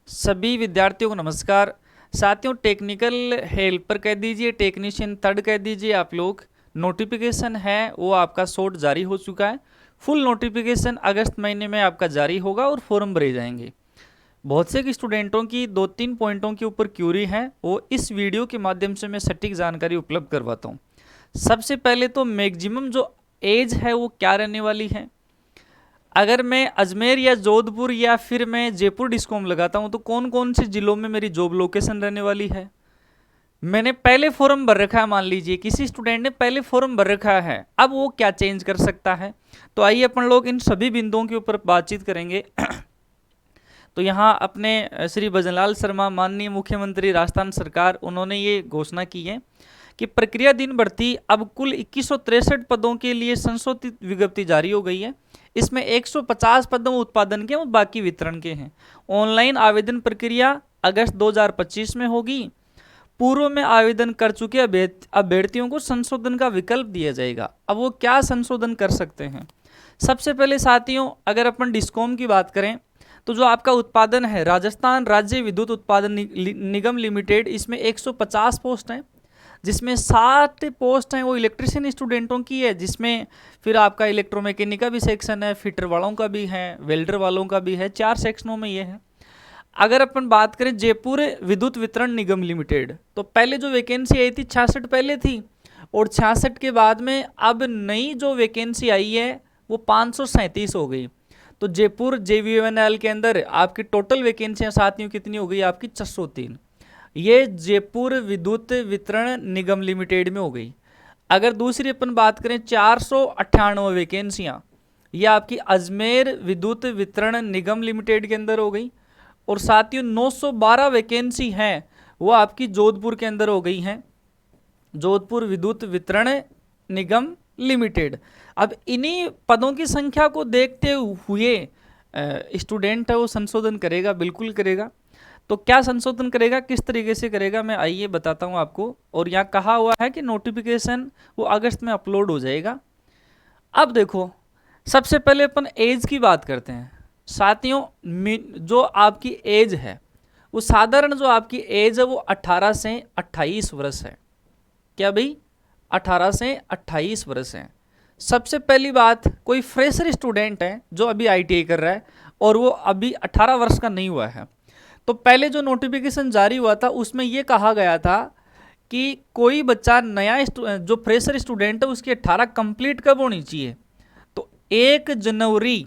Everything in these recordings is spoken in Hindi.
सभी विद्यार्थियों को नमस्कार। साथियों, टेक्निकल हेल्पर कह दीजिए, टेक्नीशियन थर्ड कह दीजिए, आप लोग नोटिफिकेशन है वो आपका शॉर्ट जारी हो चुका है। फुल नोटिफिकेशन अगस्त महीने में आपका जारी होगा और फॉर्म भरे जाएंगे। बहुत से स्टूडेंटों की 2-3 पॉइंटों के ऊपर क्यूरी है, वो इस वीडियो के माध्यम से मैं सटीक जानकारी उपलब्ध करवाता हूँ। सबसे पहले तो मैक्सिमम जो एज है वो क्या रहने वाली है। अगर मैं अजमेर या जोधपुर या फिर मैं जयपुर डिस्कॉम लगाता हूं तो कौन कौन से जिलों में मेरी जॉब लोकेशन रहने वाली है। मैंने पहले फॉर्म भर रखा है, मान लीजिए किसी स्टूडेंट ने पहले फॉर्म भर रखा है, अब वो क्या चेंज कर सकता है। तो आइए अपन लोग इन सभी बिंदुओं के ऊपर बातचीत करेंगे। तो यहाँ अपने श्री भजनलाल शर्मा माननीय मुख्यमंत्री राजस्थान सरकार, उन्होंने ये घोषणा की है कि प्रक्रिया दिन भर्ती अब कुल 2163 पदों के लिए संशोधित विज्ञप्ति जारी हो गई है। इसमें 150 पदों उत्पादन के और बाकी वितरण के हैं। ऑनलाइन आवेदन प्रक्रिया अगस्त 2025 में होगी। पूर्व में आवेदन कर चुके अभ्यर्थियों को संशोधन का विकल्प दिया जाएगा। अब वो क्या संशोधन कर सकते हैं। सबसे पहले साथियों, अगर अपन डिस्कॉम की बात करें तो जो आपका उत्पादन है राजस्थान राज्य विद्युत उत्पादन निगम लिमिटेड, इसमें 150 पोस्ट हैं, जिसमें 60 पोस्ट हैं वो इलेक्ट्रिशियन स्टूडेंटों की है, जिसमें फिर आपका इलेक्ट्रोमैकेनिक का भी सेक्शन है, फिटर वालों का भी है, वेल्डर वालों का भी है, 4 सेक्शनों में ये है। अगर अपन बात करें जयपुर विद्युत वितरण निगम लिमिटेड, तो पहले जो वैकेंसी आई थी 66 पहले थी, और 66 के बाद में अब नई जो वैकेंसी आई है वो 537 हो गई। तो जयपुर JVNL के अंदर आपकी टोटल वैकेंसियां साथियों कितनी हो गई, आपकी 603। ये जयपुर विद्युत वितरण निगम लिमिटेड में हो गई। अगर दूसरी अपन बात करें 498 वैकेंसियां, ये आपकी अजमेर विद्युत वितरण निगम लिमिटेड के अंदर हो गई। और साथियों 912 वैकेंसी हैं वो आपकी जोधपुर के अंदर हो गई हैं, जोधपुर विद्युत वितरण निगम लिमिटेड। अब इन्हीं पदों की संख्या को देखते हुए स्टूडेंट है वो संशोधन करेगा, बिल्कुल करेगा। तो क्या संशोधन करेगा, किस तरीके से करेगा, मैं आइए बताता हूं आपको। और यहाँ कहा हुआ है कि नोटिफिकेशन वो अगस्त में अपलोड हो जाएगा। अब देखो, सबसे पहले अपन एज की बात करते हैं साथियों। जो आपकी एज है वो साधारण जो आपकी एज है वो 18 से 28 वर्ष है। क्या भाई, 18 से 28 वर्ष है। सबसे पहली बात, कोई फ्रेशर स्टूडेंट है जो अभी ITI कर रहा है और वो अभी 18 वर्ष का नहीं हुआ है, तो पहले जो नोटिफिकेशन जारी हुआ था उसमें यह कहा गया था कि कोई बच्चा नया जो फ्रेशर स्टूडेंट है उसकी 18 कंप्लीट कब होनी चाहिए। तो 1 जनवरी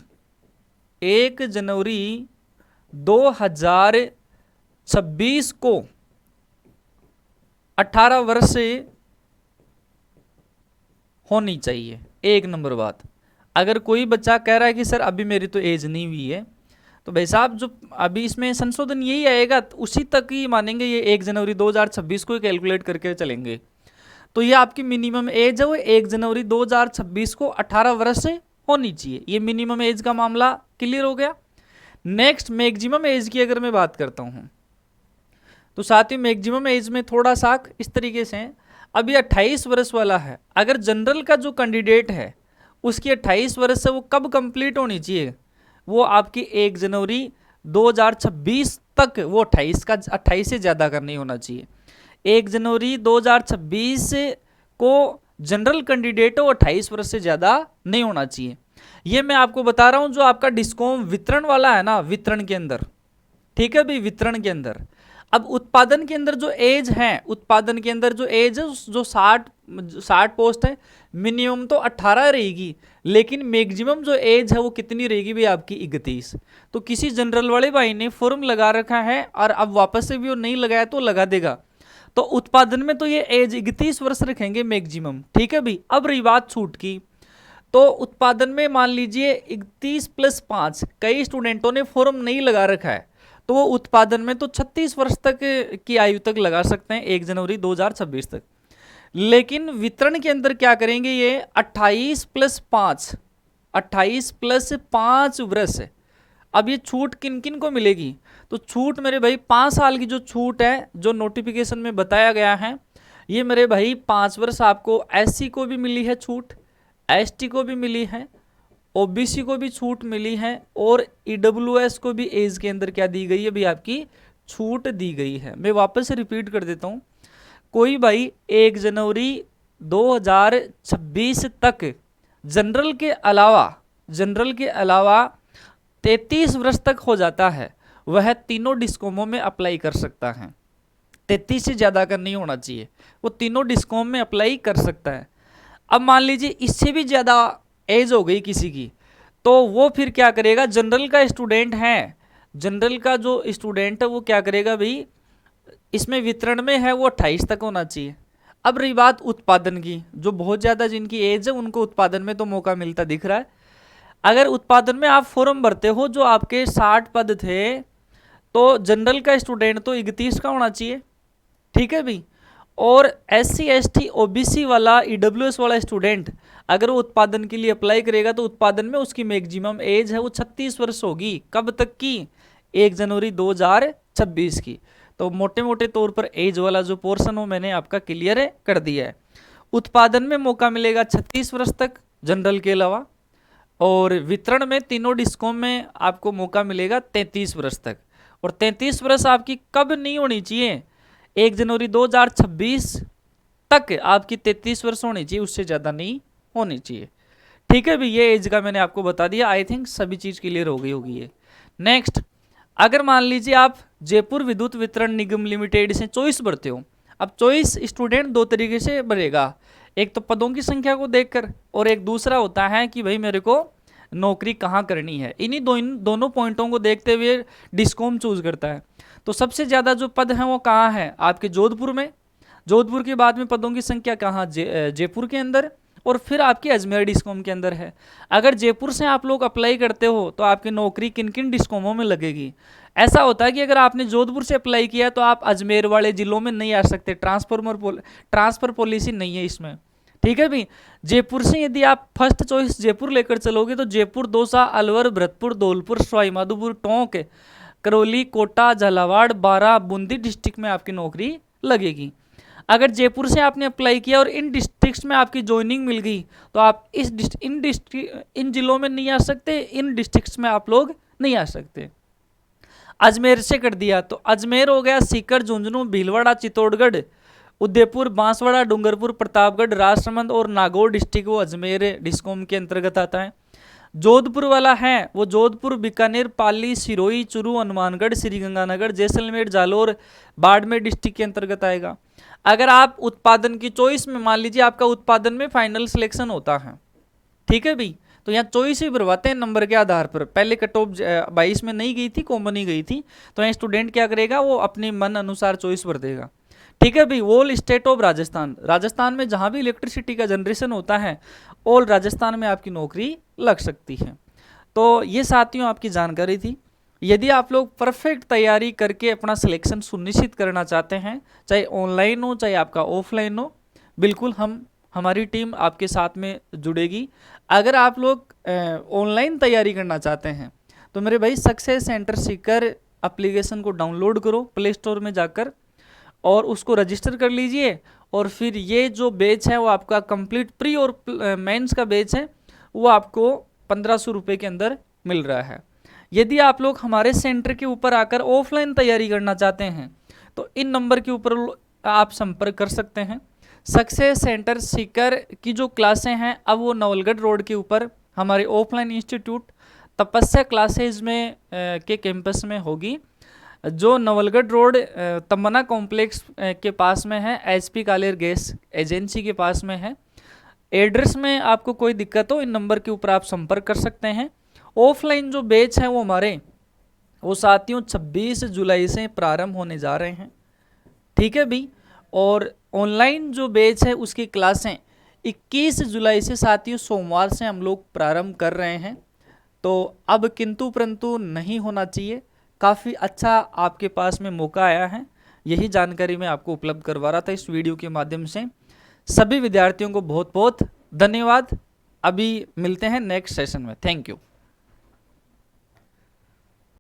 2026 को 18 वर्ष से होनी चाहिए। एक नंबर बात, अगर कोई बच्चा कह रहा है कि सर अभी मेरी तो एज नहीं हुई है, तो भाई साहब जो अभी इसमें संशोधन यही आएगा तो उसी तक ही मानेंगे, ये 1 जनवरी 2026 को ही कैलकुलेट करके चलेंगे। तो ये आपकी मिनिमम एज है वो 1 जनवरी 2026 को 18 वर्ष से होनी चाहिए। ये मिनिमम एज का मामला क्लियर हो गया। नेक्स्ट, मैक्सिमम एज की अगर मैं बात करता हूँ तो साथियों मैक्सिमम एज में थोड़ा सा इस तरीके से है। अभी 28 वर्ष वाला है, अगर जनरल का जो कैंडिडेट है उसकी 28 वर्ष से वो कब कंप्लीट होनी चाहिए, वो आपकी 1 जनवरी 2026 तक वो 28 से ज़्यादा का नहीं होना चाहिए। 1 जनवरी 2026 को जनरल कैंडिडेट है वो 28 वर्ष से ज़्यादा नहीं होना चाहिए। ये मैं आपको बता रहा हूँ जो आपका डिस्कॉम वितरण वाला है ना, वितरण के अंदर, ठीक है भाई, वितरण के अंदर। अब उत्पादन के अंदर जो एज है, उत्पादन के अंदर जो एज है जो 60 पोस्ट है, मिनिमम तो 18 रहेगी, लेकिन मैक्सिमम जो एज है वो कितनी रहेगी भाई, आपकी 31। तो किसी जनरल वाले भाई ने फॉर्म लगा रखा है और अब वापस से भी वो नहीं लगाया तो लगा देगा, तो उत्पादन में तो ये एज 31 वर्ष रखेंगे मैक्सिमम, ठीक है भाई। अब रही बात छूट की, तो उत्पादन में मान लीजिए 31 + 5, कई स्टूडेंटों ने फॉर्म नहीं लगा रखा है तो वो उत्पादन में तो 36 वर्ष तक की आयु तक लगा सकते हैं, 1 जनवरी 2026 तक। लेकिन वितरण के अंदर क्या करेंगे, ये 28 + 5, 28 + 5 वर्ष। अब ये छूट किन किन को मिलेगी, तो छूट मेरे भाई 5 साल की जो छूट है जो नोटिफिकेशन में बताया गया है, ये मेरे भाई 5 वर्ष आपको SC को भी मिली है छूट, ST को भी मिली है, ओबीसी को भी छूट मिली है और ईडब्ल्यूएस को भी एज के अंदर क्या दी गई है भाई, आपकी छूट दी गई है। मैं वापस से रिपीट कर देता हूँ, कोई भाई 1 जनवरी 2026 तक जनरल के अलावा 33 वर्ष तक हो जाता है, वह तीनों डिस्कॉमों में अप्लाई कर सकता है। 33 से ज़्यादा का नहीं होना चाहिए, वो तीनों डिस्कॉम में अप्लाई कर सकता है। अब मान लीजिए इससे भी ज़्यादा एज हो गई किसी की, तो वो फिर क्या करेगा, जनरल का स्टूडेंट है, जनरल का जो स्टूडेंट है वो क्या करेगा भाई, इसमें वितरण में है वो 28 तक होना चाहिए। अब रही बात उत्पादन की, जो बहुत ज़्यादा जिनकी एज है उनको उत्पादन में तो मौका मिलता दिख रहा है। अगर उत्पादन में आप फॉर्म भरते हो, जो आपके 60 पद थे, तो जनरल का स्टूडेंट तो 31 का होना चाहिए, ठीक है भाई। और SC ST OBC वाला EWS वाला स्टूडेंट अगर वो उत्पादन के लिए अप्लाई करेगा तो उत्पादन में उसकी मैक्सिमम एज है वो 36 वर्ष होगी। कब तक की, 1 जनवरी 2026 की। तो मोटे मोटे तौर पर एज वाला जो पोर्शन हो मैंने आपका क्लियर कर दिया है। उत्पादन में मौका मिलेगा 36 वर्ष तक जनरल के अलावा, और वितरण में तीनों डिस्कॉम में आपको मौका मिलेगा 33 वर्ष तक। और 33 वर्ष आपकी कब नहीं होनी चाहिए, 1 जनवरी 2026 तक आपकी 33 वर्ष होनी चाहिए, उससे ज़्यादा नहीं होनी चाहिए, ठीक है भाई। ये एज का मैंने आपको बता दिया, आई थिंक सभी चीज़ क्लियर हो गई होगी ये। नेक्स्ट, अगर मान लीजिए आप जयपुर विद्युत वितरण निगम लिमिटेड से चॉइस भरते हो। अब चॉइस स्टूडेंट दो तरीके से भरेगा, एक तो पदों की संख्या को देखकर, और एक दूसरा होता है कि भाई मेरे को नौकरी कहाँ करनी है। इन्हीं दोनों पॉइंटों को देखते हुए डिस्कॉम चूज करता है। तो सबसे ज़्यादा जो पद हैं वो कहाँ है, आपके जोधपुर में। जोधपुर के बाद में पदों की संख्या कहाँ, जयपुर के अंदर, और फिर आपकी अजमेर डिस्कॉम के अंदर है। अगर जयपुर से आप लोग अप्लाई करते हो तो आपकी नौकरी किन किन डिस्कॉमों में लगेगी। ऐसा होता है कि अगर आपने जोधपुर से अप्लाई किया तो आप अजमेर वाले जिलों में नहीं आ सकते, ट्रांसफर पॉलिसी नहीं है इसमें, ठीक है भाई। जयपुर से यदि आप फर्स्ट चॉइस जयपुर लेकर चलोगे तो जयपुर, दौसा, अलवर, भरतपुर, धौलपुर, सवाई माधोपुर, टोंक, करौली, कोटा, झालावाड़, बारां, बूंदी डिस्ट्रिक्ट में आपकी नौकरी लगेगी। अगर जयपुर से आपने अप्लाई किया और इन डिस्ट्रिक्ट्स में आपकी ज्वाइनिंग मिल गई तो आप इन जिलों में नहीं आ सकते, इन डिस्ट्रिक्ट्स में आप लोग नहीं आ सकते। अजमेर से कर दिया तो अजमेर हो गया, सीकर, झुंझुनू, भीलवाड़ा, चित्तौड़गढ़, उदयपुर, बांसवाड़ा, डूंगरपुर, प्रतापगढ़, राजसमंद और नागौर डिस्ट्रिक्ट वो अजमेर डिस्कॉम के अंतर्गत आता है। जोधपुर वाला है वो जोधपुर, बीकानेर, पाली, सिरोही, चूरू, हनुमानगढ़, श्रीगंगानगर, जैसलमेर, जालौर, बाड़मेर डिस्ट्रिक्ट के अंतर्गत आएगा। अगर आप उत्पादन की चॉइस में, मान लीजिए आपका उत्पादन में फाइनल सिलेक्शन होता है, ठीक है भाई, तो यहाँ चॉइस ही भरवाते हैं नंबर के आधार पर। पहले कट ऑफ 22 में नहीं गई थी, कॉमन ही गई थी, तो यहाँ स्टूडेंट क्या करेगा, वो अपने मन अनुसार चॉइस भर देगा, ठीक है भाई। All state of Rajasthan, Rajasthan में जहाँ भी इलेक्ट्रिसिटी का जनरेशन होता है ऑल राजस्थान में आपकी नौकरी लग सकती है। तो ये साथियों आपकी जानकारी थी। यदि आप लोग परफेक्ट तैयारी करके अपना सिलेक्शन सुनिश्चित करना चाहते हैं, चाहे ऑनलाइन हो चाहे आपका ऑफलाइन हो, बिल्कुल हमारी टीम आपके साथ में जुड़ेगी। अगर आप लोग ऑनलाइन तैयारी करना चाहते हैं तो मेरे भाई सक्सेस सेंटर सीकर एप्लीकेशन को डाउनलोड करो प्ले स्टोर में जाकर और उसको रजिस्टर कर लीजिए। और फिर ये जो बैच है वो आपका कंप्लीट प्री और मेंस का बैच है, वो आपको 1500 रुपये के अंदर मिल रहा है। यदि आप लोग हमारे सेंटर के ऊपर आकर ऑफलाइन तैयारी करना चाहते हैं तो इन नंबर के ऊपर आप संपर्क कर सकते हैं। सक्सेस सेंटर सीकर की जो क्लासें हैं अब वो नवलगढ़ रोड के ऊपर हमारे ऑफलाइन इंस्टीट्यूट तपस्या क्लासेज में के कैंपस में होगी, जो नवलगढ़ रोड तमन्ना कॉम्प्लेक्स के पास में है, HP कालेर गैस एजेंसी के पास में है। एड्रेस में आपको कोई दिक्कत हो इन नंबर के ऊपर आप संपर्क कर सकते हैं। ऑफलाइन जो बैच है वो हमारे वो साथियों 26 जुलाई से प्रारंभ होने जा रहे हैं, ठीक है भाई। और ऑनलाइन जो बैच है उसकी क्लासें 21 जुलाई से साथियों सोमवार से हम लोग प्रारंभ कर रहे हैं। तो अब किंतु परंतु नहीं होना चाहिए, काफ़ी अच्छा आपके पास में मौका आया है। यही जानकारी मैं आपको उपलब्ध करवा रहा था इस वीडियो के माध्यम से। सभी विद्यार्थियों को बहुत बहुत धन्यवाद। अभी मिलते हैं नेक्स्ट सेशन में। Thank you.